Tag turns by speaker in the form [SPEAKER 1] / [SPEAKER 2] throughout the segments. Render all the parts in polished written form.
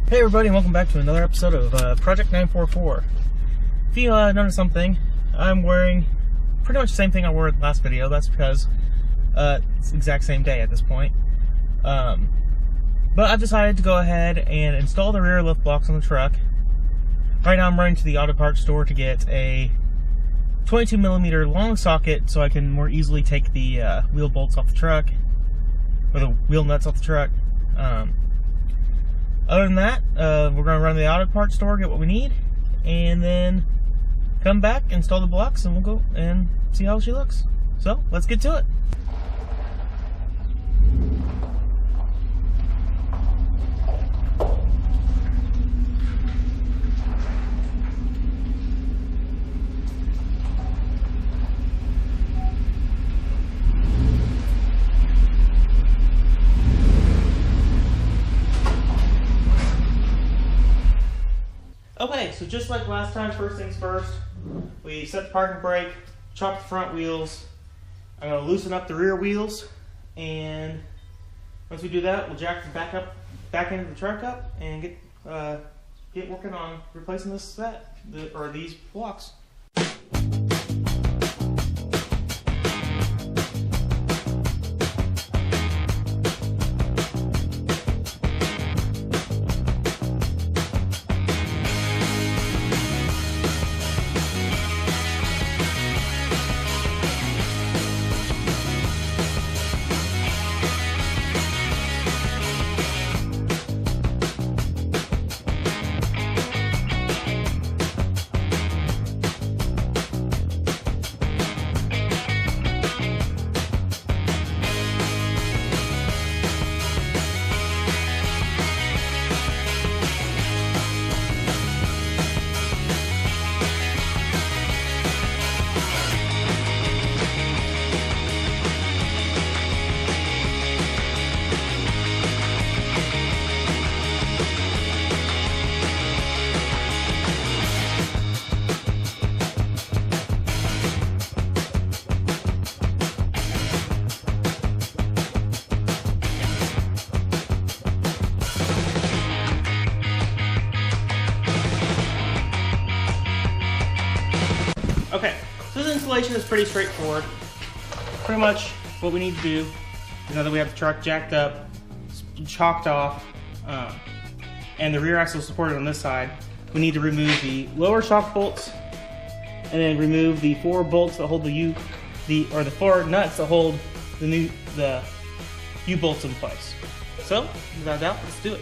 [SPEAKER 1] Hey everybody, and welcome back to another episode of Project 944. If you notice something, I'm wearing pretty much the same thing I wore in the last video. That's because it's the exact same day at this point. But I've decided to go ahead and install the rear lift blocks on the truck. Right now I'm running to the auto parts store to get a 22mm long socket so I can more easily take the wheel bolts off the truck, or the wheel nuts off the truck. Other than that, we're going to run to the auto parts store, get what we need, and then come back, install the blocks, and we'll go and see how she looks. So, let's get to it. Okay, so just like last time, first things first, we set the parking brake, chop the front wheels. I'm going to loosen up the rear wheels, and once we do that, we'll jack the back end of the truck up and get working on replacing these blocks. Okay, so this installation is pretty straightforward. Pretty much what we need to do is, now that we have the truck jacked up, chalked off, and the rear axle supported on this side, we need to remove the lower shock bolts and then remove the four bolts that hold the four nuts that hold the U-bolts in place. So, without doubt, let's do it.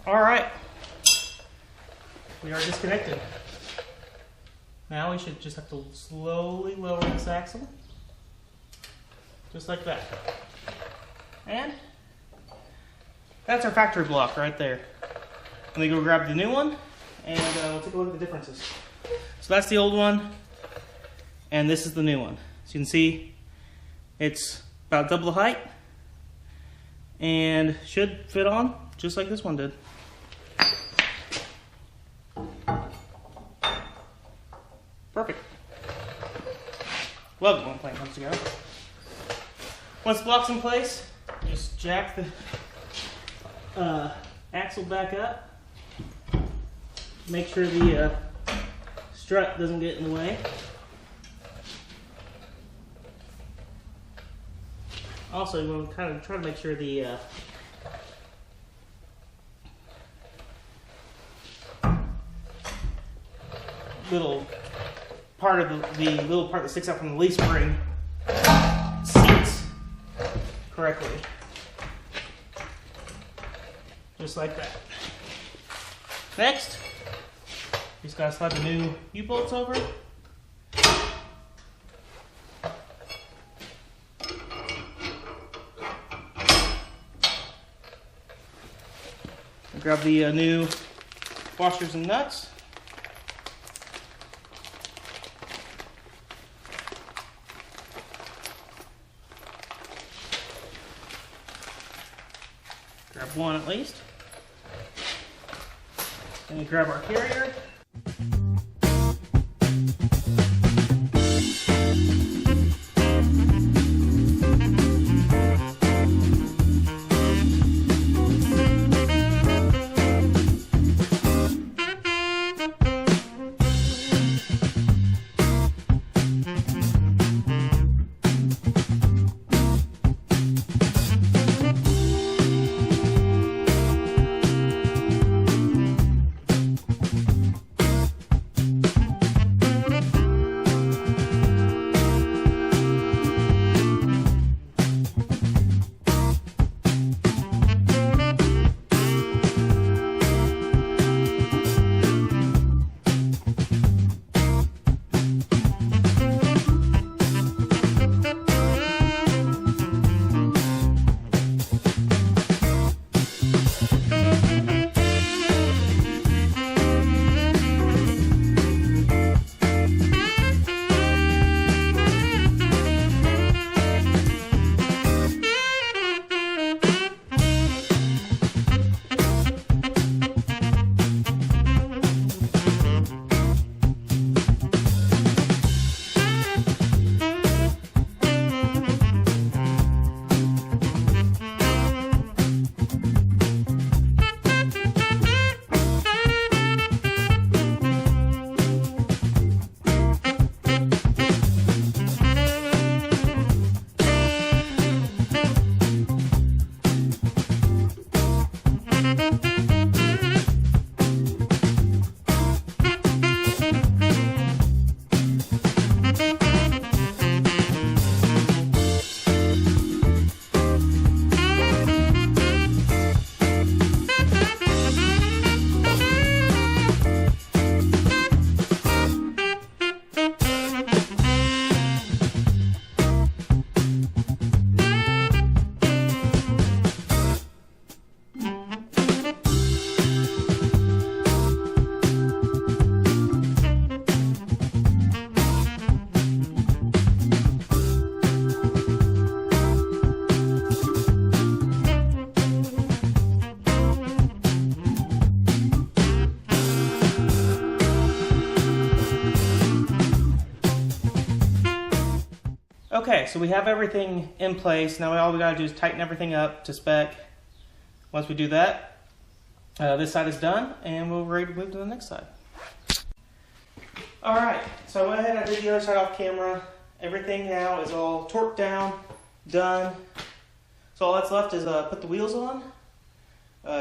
[SPEAKER 1] Alright, we are disconnected. Now we should just have to slowly lower this axle, just like that. And that's our factory block right there. Let me go grab the new one, and we'll take a look at the differences. So that's the old one, and this is the new one. So you can see it's about double the height, and should fit on just like this one did. Perfect. Love it when a plane comes together. Once the block's in place, just jack the axle back up. Make sure the strut doesn't get in the way. Also, you want to kind of try to make sure the little part of the little part that sticks out from the leaf spring seats correctly. Just like that. Next, you just gotta slide the new U-bolts over. Grab the new washers and nuts. Grab one at least. Then we grab our carrier. Okay, so we have everything in place. Now all we gotta do is tighten everything up to spec. Once we do that, this side is done, and we're ready to move to the next side. All right, so I went ahead and I did the other side off camera. Everything now is all torqued down, done. So all that's left is put the wheels on,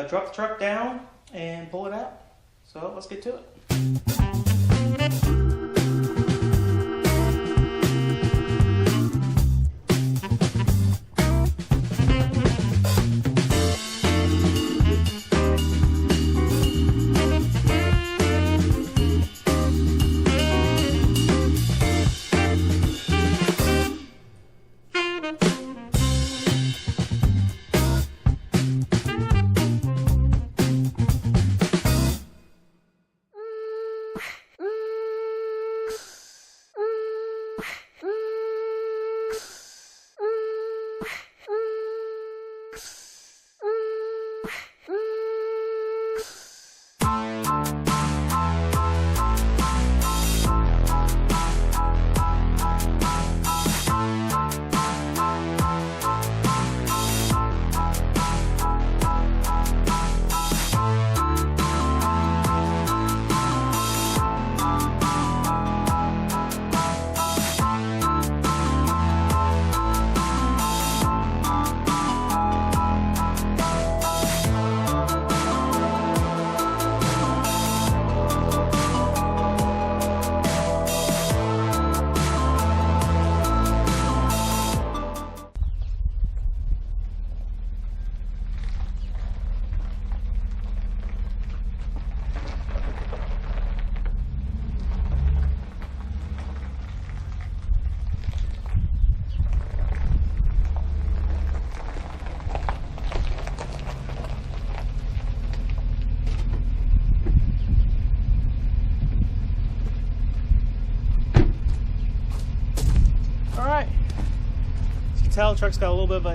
[SPEAKER 1] drop the truck down, and pull it out. So let's get to it. tell, the truck's got a little bit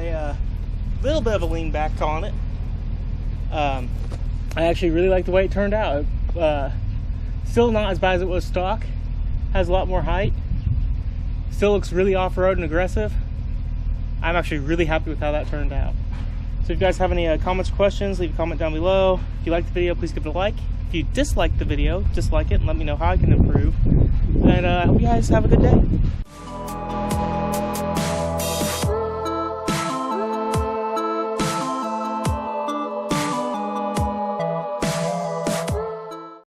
[SPEAKER 1] of a lean back on it. I actually really like the way it turned out. Still not as bad as it was stock. Has a lot more height. Still looks really off-road and aggressive. I'm actually really happy with how that turned out. So if you guys have any comments or questions, leave a comment down below. If you liked the video, please give it a like. If you disliked the video, dislike it and let me know how I can improve. And I hope you guys have a good day.